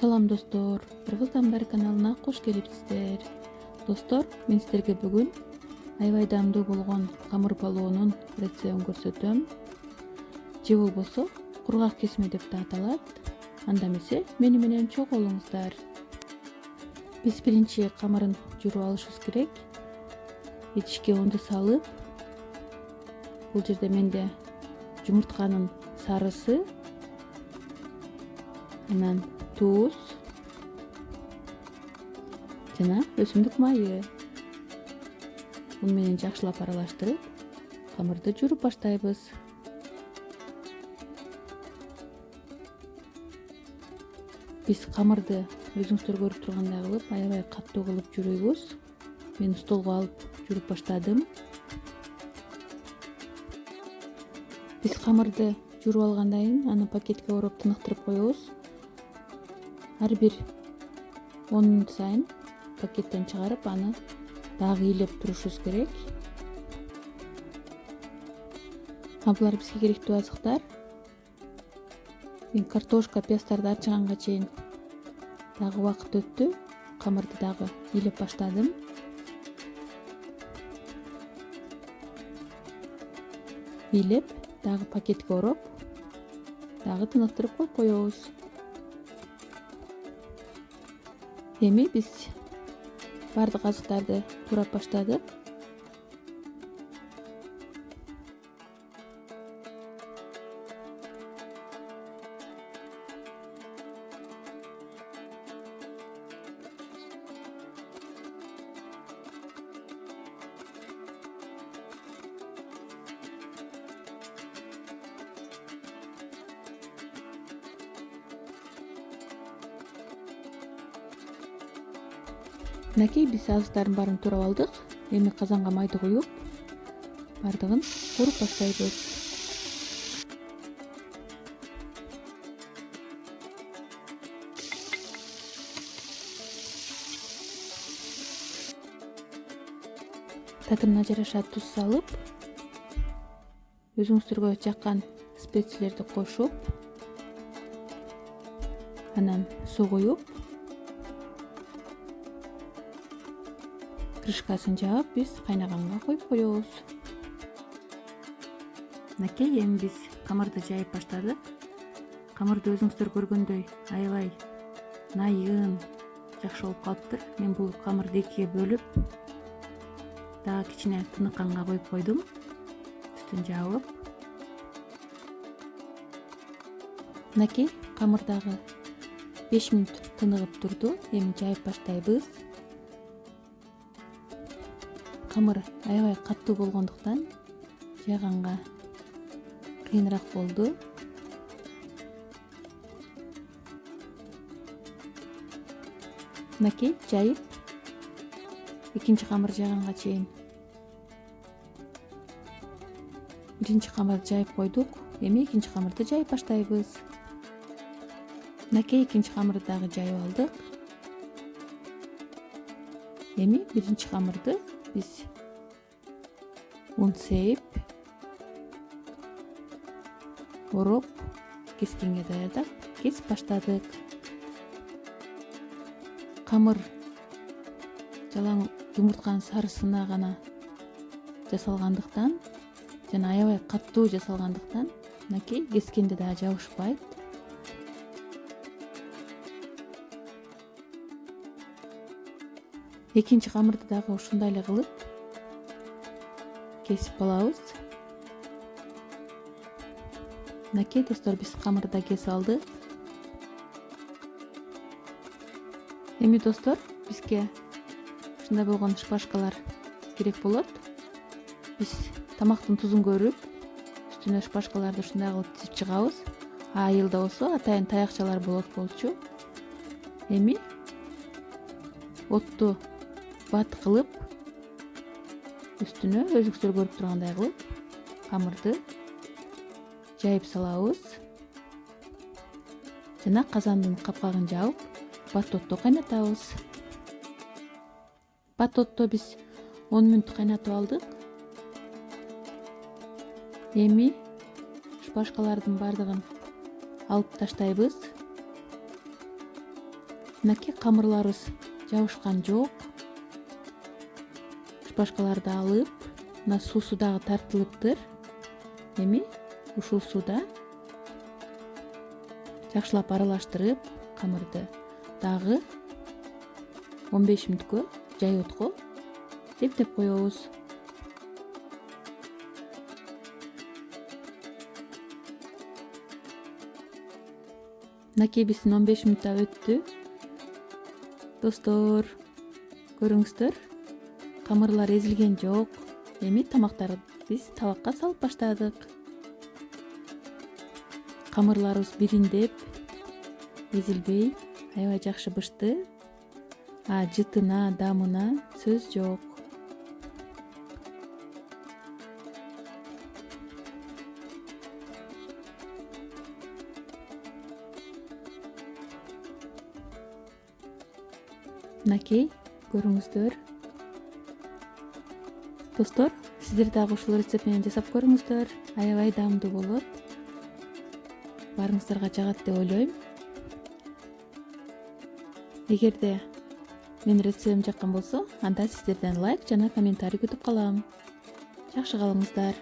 Салам достор, Кыргыз Дамдар каналына кош келипсиздер. Достор, мен сиздерге бүгүн аябай даамдуу болгон камыр палоонун рецептин көрсөтөм. Же болбосо кургак кесме деп да аталат. Анда эмесе мени менен чогуу болуңуздар. Биз биринчи камырын жууруп алышыбыз керек. Идишке унду салып, бул жерде менде жумуртканын сарысы, анан туз жана өсүмдүк майы. Муну менен жакшылап аралаштырып, камырды жууруп баштайбыз. Биз камырды өзүңүздөр көрүп тургандай кылып, аябай катуу кылып жууруйбуз. Мен столго алып жууруп баштадым. Биз камырды жууруп алгандан кийин аны пакетке ороп тыныктырып коебуз. Ар бир 10 мүнөт сайын пакеттен чыгарып, аны дагы ыйлеп турушубуз керек. Булар бизге керектүү азыктар. Мен картошка, пияздарды арчыганга чейин дагы убакыт өттү. Камырды дагы ыйлеп баштадым. Ыйлеп, дагы пакетке ороп, дагы тыныктырып коюп коебуз. Эми биз бардык азыктарды турап баштадык. Мынакей биз азыктардын баарын турап алдык. Эми казанга майды куюп, бардыгын кууруп баштайбыз. Татымына жараша туз салып, өзүңүздөргө жаккан специялерди кошуп, анан суу куюп, крышкасын жаап, биз кайнаганга коюп коебуз. Мынакей эми биз камырды жайып баштадык. Камырды өзүңүздөр көргөндөй аябай найын, жакшы болуп калыптыр. Мен бул камырды экиге бөлүп, дагы кичине тынытканга коюп койдум. Үстүн жабып. Мынакей камыр дагы 5 мүнөт тыныгып турду. Эми жайып баштайбыз. Камыр аябай катуу болгондуктан жайганга кыйыныраак болду. Мынакей жайып, экинчи камыр жайганга чейин биринчи камырды жайып койдук. Эми экинчи камырды жайып баштайбыз. Мынакей экинчи камырды дагы жайып алдык. Эми биринчи камырды биз ун сээп, ороп, кескенге даярдап, кесип баштадык. Камыр жалаң жумуртканын сарысына гана жасалгандыктан жана аябай катуу жасалгандыктан, мынакей кескенде да жабышпайт. Экинчи камырды дагы ушундай эле кылып кесип алабыз. Мынакей достор, биз камырды да кесип алдык. Эми достор, бизге ушундай болгон шпажкалар керек болот. Биз тамактын тузун көрүп, үстүнө шпажкаларды ушундай кылып тизип чыгабыз. Айылда болсо атайын таякчалар болчу. Эми отту бат кылып, үстүнө өзүңүздөр көрүп тургандай кылып камырды жайып салабыз. Жана казандын капкагын жаап, бат отто кайнатабыз. Бат отто биз 10 мүнөт кайнатып алдык. Эми шпажкалардын бардыгын алып таштайбыз. мынакей камырларыбыз жабышкан жок. Шпажкаларды алып, мына суусу дагы тартылыптыр. Эми ушул сууда жакшылап аралаштырып, камырды дагы 15 мүнөткө жай отко демтеп коебуз. Мынакей биздин 15 мүнөт да өттү. Достор, көрүңүздөр, камырлар эзилген жок. Эми тамактарды биз табакка салып баштадык. Камырларыбыз бириндеп, эзилбей, аябай жакшы бышты. Жытына, дамына сөз жок. Мынакей, көрүңүздөр. Достор, сиздер дагы ушул рецепт менен жасап көрүңүздөр. Аябай даамдуу болот. Баарыңыздарга жагат деп ойлойм. Эгерде менин рецептим жаккан болсо, анда сиздерден лайк жана комментарий күтүп калам. Жакшы калыңыздар.